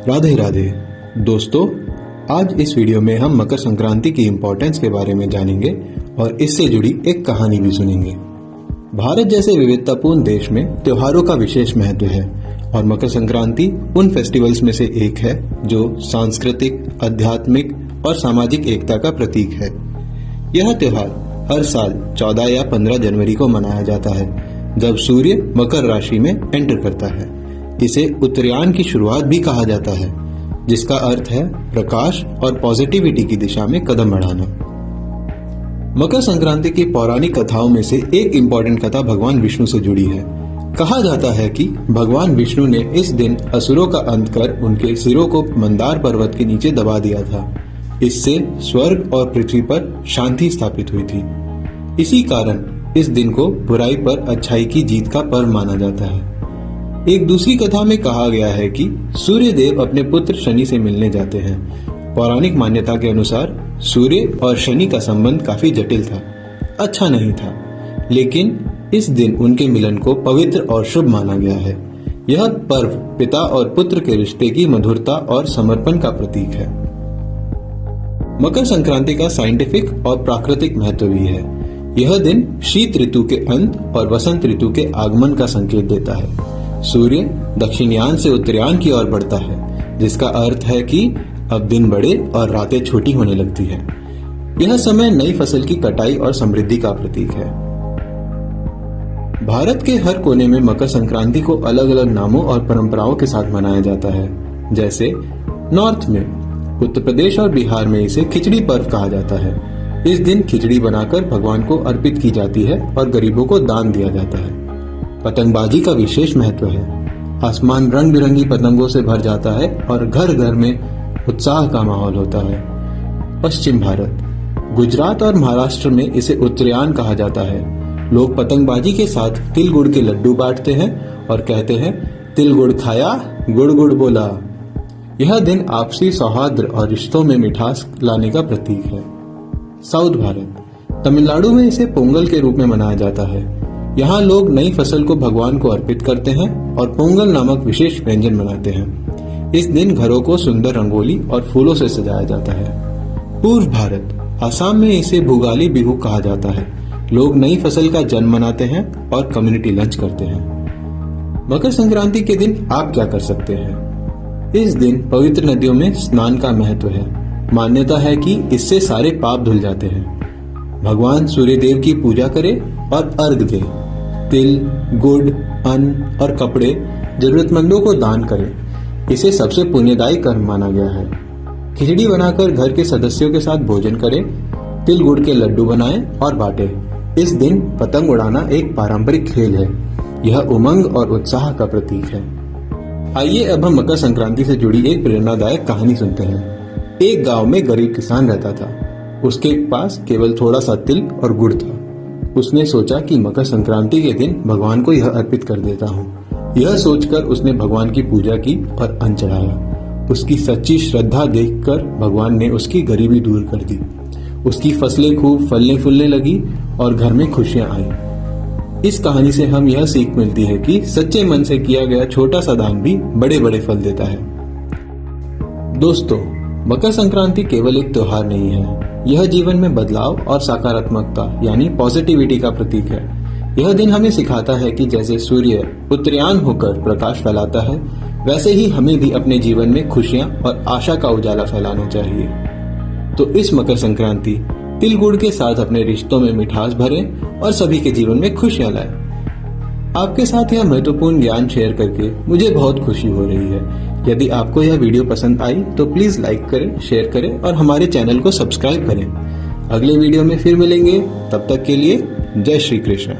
राधे राधे दोस्तों, आज इस वीडियो में हम मकर संक्रांति की इम्पोर्टेंस के बारे में जानेंगे और इससे जुड़ी एक कहानी भी सुनेंगे। भारत जैसे विविधतापूर्ण देश में त्योहारों का विशेष महत्व है और मकर संक्रांति उन फेस्टिवल्स में से एक है जो सांस्कृतिक, आध्यात्मिक और सामाजिक एकता का प्रतीक है। यह त्योहार हर साल 14 या 15 जनवरी को मनाया जाता है, जब सूर्य मकर राशि में एंटर करता है। इसे उत्तरायण की शुरुआत भी कहा जाता है, जिसका अर्थ है प्रकाश और पॉजिटिविटी की दिशा में कदम बढ़ाना। मकर संक्रांति की पौराणिक कथाओं में से एक इम्पोर्टेंट कथा भगवान विष्णु से जुड़ी है। कहा जाता है कि भगवान विष्णु ने इस दिन असुरों का अंत कर उनके सिरों को मंदार पर्वत के नीचे दबा दिया था। इससे स्वर्ग और पृथ्वी पर शांति स्थापित हुई थी। इसी कारण इस दिन को बुराई पर अच्छाई की जीत का पर्व माना जाता है। एक दूसरी कथा में कहा गया है कि सूर्य देव अपने पुत्र शनि से मिलने जाते हैं। पौराणिक मान्यता के अनुसार सूर्य और शनि का संबंध काफी जटिल था, अच्छा नहीं था, लेकिन इस दिन उनके मिलन को पवित्र और शुभ माना गया है। यह पर्व पिता और पुत्र के रिश्ते की मधुरता और समर्पण का प्रतीक है। मकर संक्रांति का साइंटिफिक और प्राकृतिक महत्व भी है। यह दिन शीत ऋतु के अंत और वसंत ऋतु के आगमन का संकेत देता है। सूर्य दक्षिणायन से उत्तरायण की ओर बढ़ता है, जिसका अर्थ है कि अब दिन बड़े और रातें छोटी होने लगती है। यह समय नई फसल की कटाई और समृद्धि का प्रतीक है। भारत के हर कोने में मकर संक्रांति को अलग अलग नामों और परंपराओं के साथ मनाया जाता है। जैसे नॉर्थ में उत्तर प्रदेश और बिहार में इसे खिचड़ी पर्व कहा जाता है। इस दिन खिचड़ी बनाकर भगवान को अर्पित की जाती है और गरीबों को दान दिया जाता है। पतंगबाजी का विशेष महत्व है। आसमान रंग बिरंगी पतंगों से भर जाता है और घर घर में उत्साह का माहौल होता है। पश्चिम भारत, गुजरात और महाराष्ट्र में इसे उत्तरायण कहा जाता है। लोग पतंगबाजी के साथ तिल गुड़ के लड्डू बांटते हैं और कहते हैं, तिल गुड़ खाया, गुड़ गुड़ बोला। यह दिन आपसी सौहार्द और रिश्तों में मिठास लाने का प्रतीक है। साउथ भारत, तमिलनाडु में इसे पोंगल के रूप में मनाया जाता है। यहाँ लोग नई फसल को भगवान को अर्पित करते हैं और पोंगल नामक विशेष व्यंजन बनाते हैं। इस दिन घरों को सुंदर रंगोली और फूलों से सजाया जाता है। पूर्व भारत, असम में इसे भुगाली बिहू कहा जाता है। लोग नई फसल का जन्म मनाते हैं और कम्युनिटी लंच करते हैं। मकर संक्रांति के दिन आप क्या कर सकते हैं? इस दिन पवित्र नदियों में स्नान का महत्व है। मान्यता है कि इससे सारे पाप धुल जाते हैं। भगवान सूर्य देव की पूजा करें और अर्घ दें। तिल, गुड़, अन्न और कपड़े जरूरतमंदों को दान करें। इसे सबसे पुण्यदायी कर्म माना गया है। खिचड़ी बनाकर घर के सदस्यों के साथ भोजन करें। तिल गुड़ के लड्डू बनाएं और बांटें। इस दिन पतंग उड़ाना एक पारंपरिक खेल है। यह उमंग और उत्साह का प्रतीक है। आइए अब हम मकर संक्रांति से जुड़ी एक प्रेरणादायक कहानी सुनते हैं। एक गांव में गरीब किसान रहता था। उसके पास केवल थोड़ा सा तिल और गुड़ था। उसने सोचा कि मकर संक्रांति के दिन भगवान को यह अर्पित कर देता हूँ। यह सोचकर उसने भगवान की पूजा की और अन्न चढ़ाया। उसकी सच्ची श्रद्धा देखकर भगवान ने उसकी गरीबी दूर कर दी। उसकी फसलें खूब फलने फूलने लगी और घर में खुशियां आई। इस कहानी से हम यह सीख मिलती है कि सच्चे मन से किया गया छोटा सा दान भी बड़े बड़े फल देता है। दोस्तों, मकर संक्रांति केवल एक त्योहार नहीं है, यह जीवन में बदलाव और सकारात्मकता यानी पॉजिटिविटी का प्रतीक है। यह दिन हमें सिखाता है कि जैसे सूर्य उत्तरायण होकर प्रकाश फैलाता है, वैसे ही हमें भी अपने जीवन में खुशियां और आशा का उजाला फैलाना चाहिए। तो इस मकर संक्रांति तिल गुड़ के साथ अपने रिश्तों में मिठास भरें और सभी के जीवन में खुशियां लाएं। आपके साथ यह महत्वपूर्ण ज्ञान शेयर करके मुझे बहुत खुशी हो रही है। यदि आपको यह वीडियो पसंद आई तो प्लीज लाइक करें, शेयर करें और हमारे चैनल को सब्सक्राइब करें। अगले वीडियो में फिर मिलेंगे, तब तक के लिए जय श्री कृष्ण।